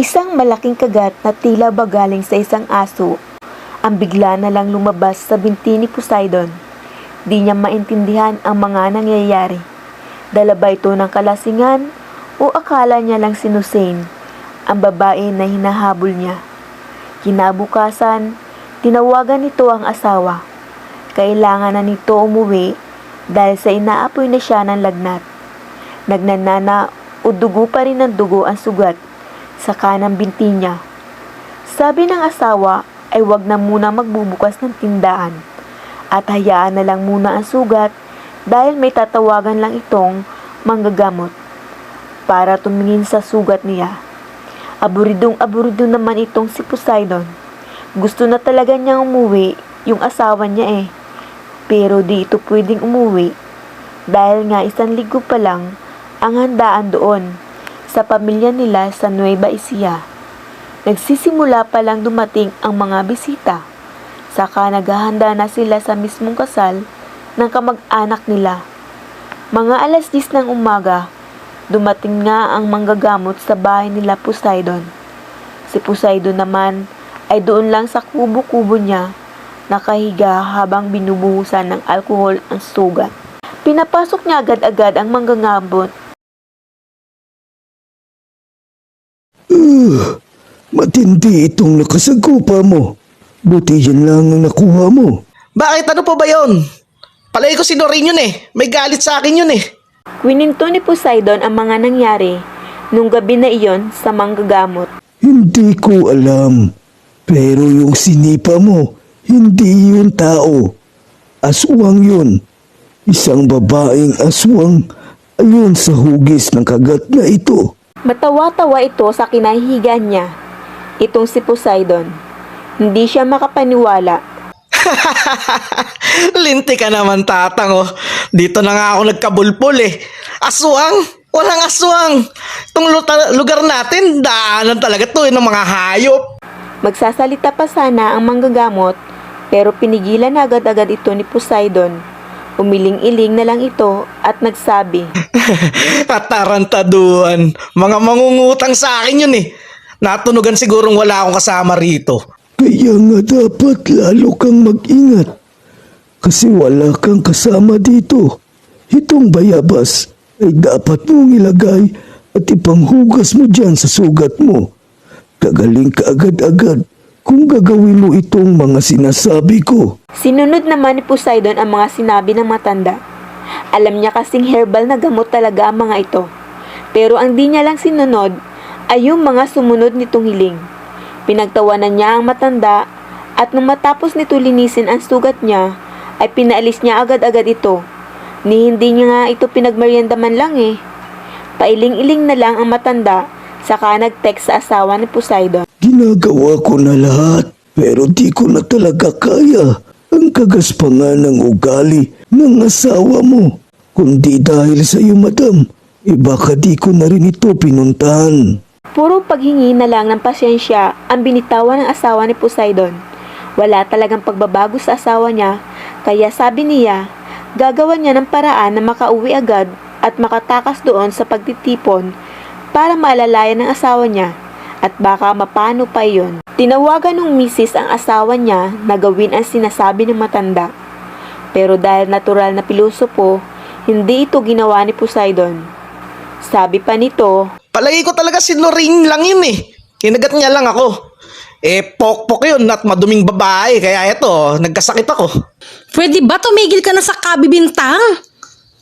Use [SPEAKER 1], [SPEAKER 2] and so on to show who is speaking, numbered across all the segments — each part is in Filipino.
[SPEAKER 1] Isang malaking kagat na tila ba galing sa isang aso ang bigla na lang lumabas sa binti ni Poseidon. Di niya maintindihan ang mga nangyayari. Dala ba ito ng kalasingan o akala niya lang si Nusain, ang babae na hinahabol niya? Kinabukasan, tinawagan nito ang asawa. Kailangan na nito umuwi dahil sa inaapoy na siya ng lagnat. Nagnanana o dugo pa rin ng dugo ang sugat sa kanang binti niya. Sabi ng asawa ay wag na muna magbubukas ng tindahan at hayaan na lang muna ang sugat dahil may tatawagan lang itong manggagamot para tumingin sa sugat niya. Aburidong-aburido naman itong si Poseidon. Gusto na talaga niyang umuwi yung asawa niya pero di ito pwedeng umuwi dahil nga 1 linggo pa lang ang handaan doon sa pamilya nila sa Nueva Ecija. Nagsisimula pa lang dumating ang mga bisita, saka naghahanda na sila sa mismong kasal ng kamag-anak nila. Mga 10:00 ng umaga, dumating nga ang manggagamot sa bahay nila Poseidon. Si Poseidon naman ay doon lang sa kubo-kubo niya, nakahiga habang binubuhusan ng alkohol ang sugat. Pinapasok niya agad-agad ang manggagamot.
[SPEAKER 2] Matindi itong nakasagupa mo. Buti yan lang ang nakuha mo.
[SPEAKER 3] Bakit? Ano po ba yun? Palagi ko si Noreen yun May galit sa akin yun
[SPEAKER 1] Kwininto ni Poseidon ang mga nangyari nung gabi na iyon sa manggagamot.
[SPEAKER 2] Hindi ko alam. Pero yung sinipa mo, hindi yun tao. Aswang yun. Isang babaeng aswang ayon sa hugis ng kagat na ito.
[SPEAKER 1] Matawa-tawa ito sa kinahihigan niya. Itong si Poseidon. Hindi siya makapaniwala.
[SPEAKER 3] Linti ka naman, tatang Dito na nga ako nagkabulpol Aswang? Walang aswang. Itong lugar natin, daanan talaga to ng mga hayop.
[SPEAKER 1] Magsasalita pa sana ang manggagamot pero pinigilan na agad-agad ito ni Poseidon. Umiling-iling na lang ito at nagsabi,
[SPEAKER 3] Katarantaduan. Mga mangungutang sa akin yun Natunugan sigurong wala akong kasama rito.
[SPEAKER 2] Kaya nga dapat lalo kang mag-ingat. Kasi wala kang kasama dito. Itong bayabas ay dapat mong ilagay at ipanghugas mo dyan sa sugat mo. Gagaling ka agad-agad kung gagawin mo itong mga sinasabi ko.
[SPEAKER 1] Sinunod naman ni Poseidon ang mga sinabi ng matanda. Alam niya kasing herbal na gamot talaga ang mga ito. Pero ang di niya lang sinunod ay yung mga sumunod nitong hiling. Pinagtawanan niya ang matanda at nung matapos nito linisin ang sugat niya, ay pinaalis niya agad-agad ito. Ni hindi niya nga ito pinagmerienda man lang Pailing-iling na lang ang matanda, saka nag-text sa asawa ni Poseidon.
[SPEAKER 2] Ginagawa ko na lahat, pero di ko na talaga kaya ang kagaspangan ng ugali ng asawa mo. Kundi dahil sa iyo, madam, baka di ko na rin ito pinuntahan.
[SPEAKER 1] Puro paghingi na lang ng pasyensya ang binitawan ng asawa ni Poseidon. Wala talagang pagbabago sa asawa niya, kaya sabi niya, gagawan niya ng paraan na makauwi agad at makatakas doon sa pagtitipon para maalalayan ng asawa niya at baka mapano pa iyon. Tinawagan ng misis ang asawa niya na gawin ang sinasabi ng matanda. Pero dahil natural na pilosopo, hindi ito ginawa ni Poseidon. Sabi pa nito,
[SPEAKER 3] Palagi ko talaga si Noreen lang yun Kinagat niya lang ako. Pokpok yun at maduming babae. Kaya eto, nagkasakit ako.
[SPEAKER 4] Pwede ba tumigil ka na sa kabibintang?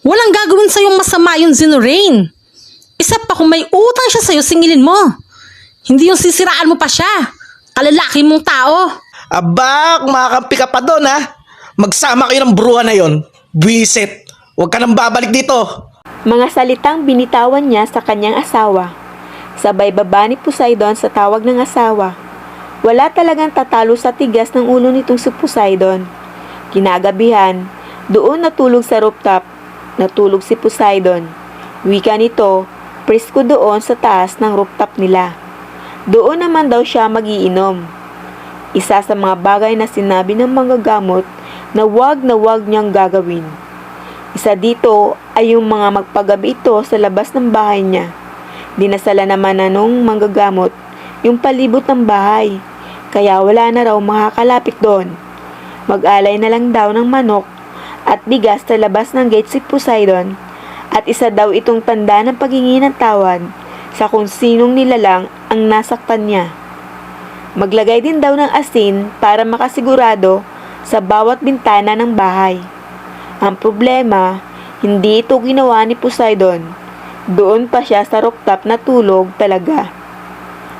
[SPEAKER 4] Walang gagawin sa'yong masama yun si Noreen. Isa pa kung may utang siya sa'yo, singilin mo. Hindi yung sisiraan mo pa siya. Kalalaki mong tao.
[SPEAKER 3] Aba, kumakampi ka pa doon Magsama kayo ng bruha na yon. Buisit. Huwag ka nang babalik dito.
[SPEAKER 1] mga salitang binitawan niya sa kanyang asawa. Sabay baba ni Poseidon sa tawag ng asawa. Wala talagang tatalo sa tigas ng ulo nitong si Poseidon. Kinagabihan, doon natulog sa rooftop. Natulog si Poseidon. Wika nito, presko doon sa taas ng rooftop nila. Doon naman daw siya magiinom. Isa sa mga bagay na sinabi ng manggagamot na wag niyang gagawin. Isa dito ay yung mga magpagabi ito sa labas ng bahay niya. Dinasala naman na nung manggagamot yung palibot ng bahay, kaya wala na raw makakalapit doon. Mag-alay na lang daw ng manok at bigas sa labas ng gate si Poseidon, at isa daw itong tanda ng paghingi ng tawad sa kung sinong nilalang ang nasaktan niya. Maglagay din daw ng asin para makasigurado sa bawat bintana ng bahay. Ang problema, hindi ito ginawa ni Poseidon. Doon pa siya sa rooftop na tulog talaga.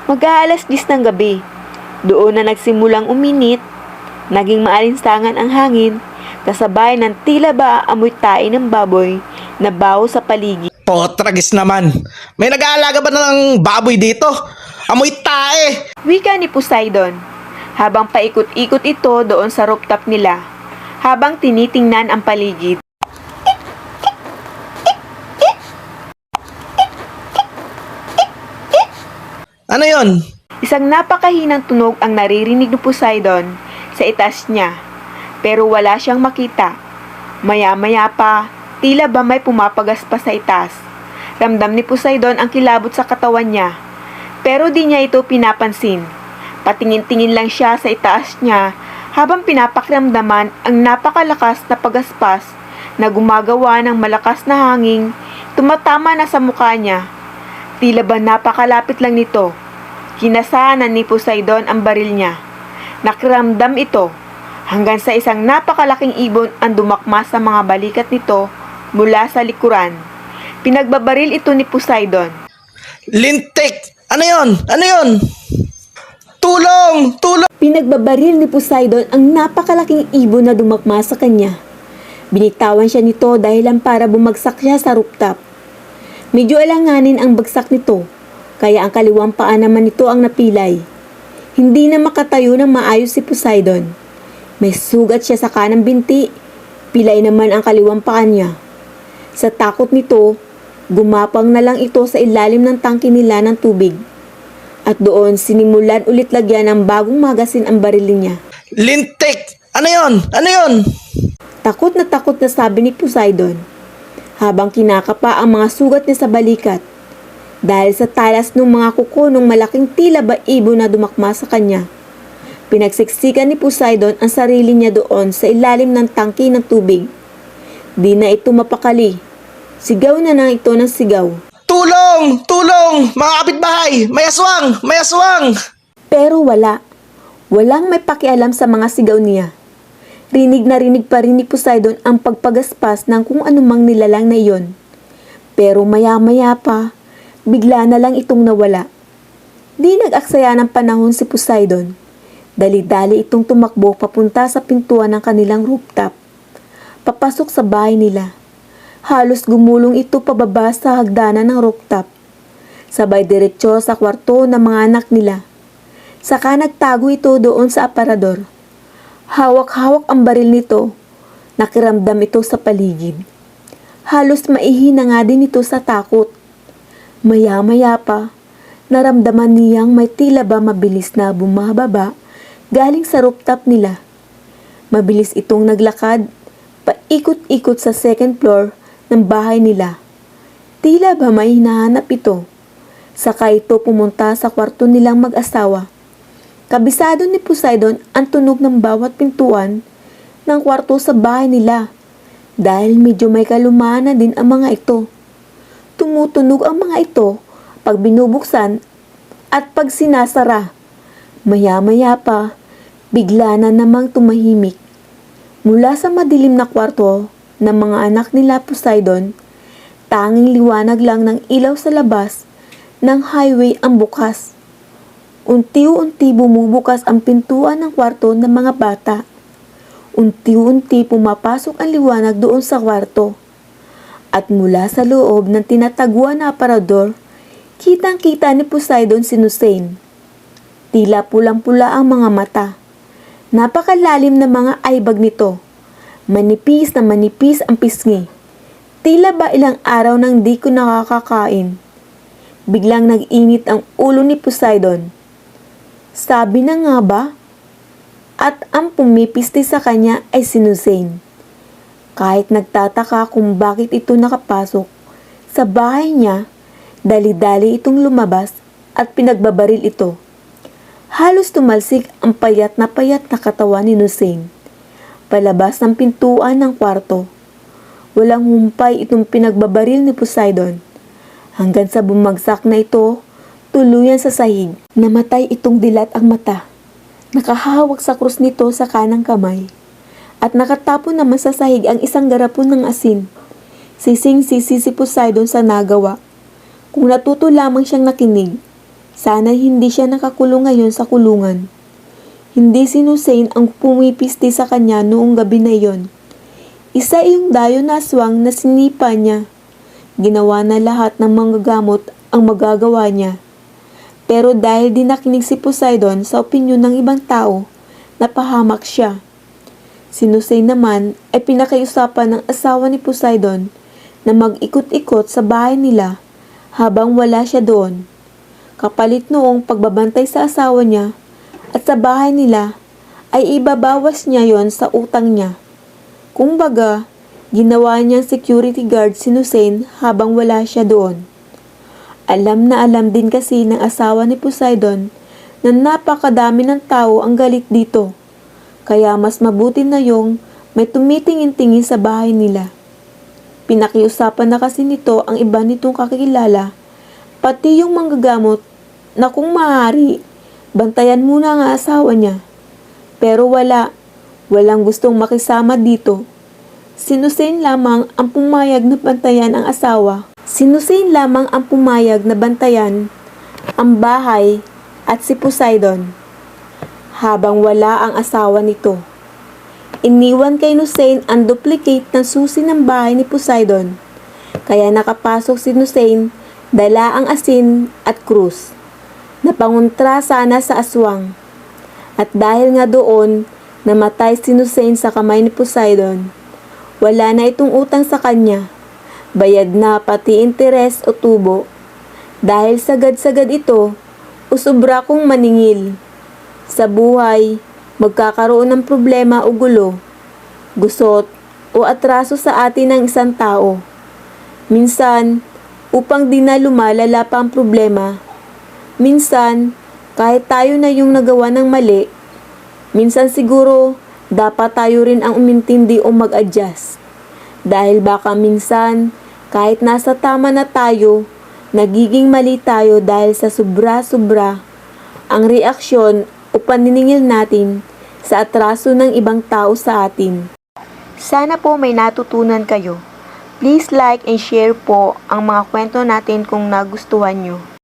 [SPEAKER 1] Mag-aalas 10 ng gabi. Doon na nagsimulang uminit, naging maalinsangan ang hangin, kasabay ng tila ba amoy tae ng baboy na baho sa paligid.
[SPEAKER 3] Potragis naman. May nag-aalaga ba ng baboy dito? Amoy tae!
[SPEAKER 1] Wika ni Poseidon, habang paikot-ikot ito doon sa rooftop nila, habang tinitingnan ang paligid.
[SPEAKER 3] Ano yon?
[SPEAKER 1] Isang napakahinang tunog ang naririnig ni Poseidon sa itaas niya, pero wala siyang makita. Maya-maya pa, tila ba may pumapagas pa sa itaas. Ramdam ni Poseidon ang kilabot sa katawan niya, pero di niya ito pinapansin. Patingin-tingin lang siya sa itaas niya habang pinapakiramdaman ang napakalakas na pagaspas na gumagawa ng malakas na hangin tumatama na sa mukha niya. Tila ba napakalapit lang nito. Kinasanan ni Poseidon ang baril niya. Nakiramdam ito hanggang sa isang napakalaking ibon ang dumakma sa mga balikat nito mula sa likuran. Pinagbabaril ito ni Poseidon.
[SPEAKER 3] Lintik! Ano yon? Ano yon? Tulong! Tulong!
[SPEAKER 1] Pinagbabaril ni Poseidon ang napakalaking ibon na dumakma sa kanya. Binitawan siya nito dahilan para bumagsak siya sa rooftop. Medyo alanganin ang bagsak nito, kaya ang kaliwang paa naman nito ang napilay. Hindi na makatayo ng maayos si Poseidon. May sugat siya sa kanang binti, pilay naman ang kaliwang paa niya. Sa takot nito, gumapang na lang ito sa ilalim ng tangke nila ng tubig. At doon sinimulan ulit lagyan ng bagong magasin ang baril niya.
[SPEAKER 3] Lintik! Ano yon? Ano yon?
[SPEAKER 1] Takot na sabi ni Poseidon, habang kinakapa ang mga sugat niya sa balikat, dahil sa talas ng mga kuko ng malaking tila ba ibon na dumakma sa kanya. Pinagsiksikan ni Poseidon ang sarili niya doon sa ilalim ng tangke ng tubig. Di na ito mapakali. Sigaw na nang ito ng sigaw.
[SPEAKER 3] Tulong! Tulong! Mga kapitbahay! May aswang! May aswang!
[SPEAKER 1] Pero wala. Walang may pakialam sa mga sigaw niya. Rinig na rinig pa rin ni Poseidon ang pagpagaspas ng kung anumang nilalang na iyon. Pero maya-maya pa, bigla na lang itong nawala. Di nag-aksaya ng panahon si Poseidon. Dali-dali itong tumakbo papunta sa pintuan ng kanilang rooftop. Papasok sa bahay nila. Halos gumulong ito pababa sa hagdanan ng rooftop. Sabay diretsyo sa kwarto ng mga anak nila. Saka nagtago ito doon sa aparador. Hawak-hawak ang baril nito. Nakiramdam ito sa paligid. Halos maihina nga din ito sa takot. Maya-maya pa, naramdaman niyang may tila ba mabilis na bumababa galing sa rooftop nila. Mabilis itong naglakad, paikot-ikot sa second floor ng bahay nila. Tila ba may hinahanap ito. Saka ito pumunta sa kwarto nilang mag-asawa. Kabisado ni Poseidon ang tunog ng bawat pintuan ng kwarto sa bahay nila dahil medyo may kalumaan na din ang mga ito. Tumutunog ang mga ito pag binubuksan at pag sinasara. Maya-maya pa, bigla na namang tumahimik. Mula sa madilim na kwarto ng mga anak nila Poseidon, tanging liwanag lang ng ilaw sa labas ng highway ang bukas. Unti-unti bumubukas ang pintuan ng kwarto ng mga bata. Unti-unti pumapasok ang liwanag doon sa kwarto. At mula sa loob ng tinataguan na aparador, kitang-kita ni Poseidon si Nusain. Tila pulang-pula ang mga mata. Napakalalim na mga aybag nito. Manipis na manipis ang pisngi. Tila ba ilang araw nang di ko nakakakain. Biglang nag-init ang ulo ni Poseidon. Sabi na nga ba? At ang pumipisti sa kanya ay si Nusain. Kahit nagtataka kung bakit ito nakapasok sa bahay niya, dali-dali itong lumabas at pinagbabaril ito. Halos tumalsik ang payat na katawan ni Hussein. Palabas ng pintuan ng kwarto. Walang humpay itong pinagbabaril ni Poseidon. Hanggang sa bumagsak na ito, tuluyan sa sahig. Namatay itong dilat ang mata. Nakahawak sa krus nito sa kanang kamay. At nakatapon naman sa sahig ang isang garapon ng asin. Sising-sisi si Poseidon sa nagawa. Kung natuto lamang siyang nakinig, sana hindi siya nakakulong ngayon sa kulungan. Hindi si Hussein ang pumipisti sa kanya noong gabi na iyon. Isa iyong dayo na aswang na sinipa niya. Ginawa na lahat ng manggagamot ang magagawa niya. Pero dahil di nakinig si Poseidon sa opinyon ng ibang tao, napahamak siya. Si Hussein naman ay pinakiusapan ng asawa ni Poseidon na mag-ikot-ikot sa bahay nila habang wala siya doon. Kapalit noong pagbabantay sa asawa niya at sa bahay nila ay ibabawas niya yon sa utang niya. Kumbaga, ginawa niyang security guard si Hussein habang wala siya doon. Alam na alam din kasi ng asawa ni Poseidon na napakadami ng tao ang galit dito. Kaya mas mabuti na yung may tumitingin-tingin sa bahay nila. Pinakiusapan na kasi nito ang iba nitong kakilala, pati yung manggagamot na kung maaari, bantayan muna ang asawa niya. Pero walang gustong makisama dito. Si Hussein lamang ang pumayag na bantayan ang asawa. Si Hussein lamang ang pumayag na bantayan ang bahay at si Poseidon. Habang wala ang asawa nito. Iniwan kay Hussein ang duplicate ng susi ng bahay ni Poseidon. Kaya nakapasok si Hussein, dala ang asin at krus. Napangontra sana sa aswang. At dahil nga doon, namatay si Hussein sa kamay ni Poseidon. Wala na itong utang sa kanya. Bayad na pati interes o tubo. Dahil sagad-sagad ito, usubra kong maningil. Sa buhay, magkakaroon ng problema o gulo, gusot o atraso sa atin ng isang tao. Minsan, upang di na lumalala pa ang problema. Minsan, kahit tayo na yung nagawa ng mali, minsan siguro dapat tayo rin ang umintindi o mag-adjust. Dahil baka minsan, kahit nasa tama na tayo, nagiging mali tayo dahil sa sobra-sobra ang reaksyon o paniningil natin sa atraso ng ibang tao sa atin. Sana po may natutunan kayo. Please like and share po ang mga kwento natin kung nagustuhan nyo.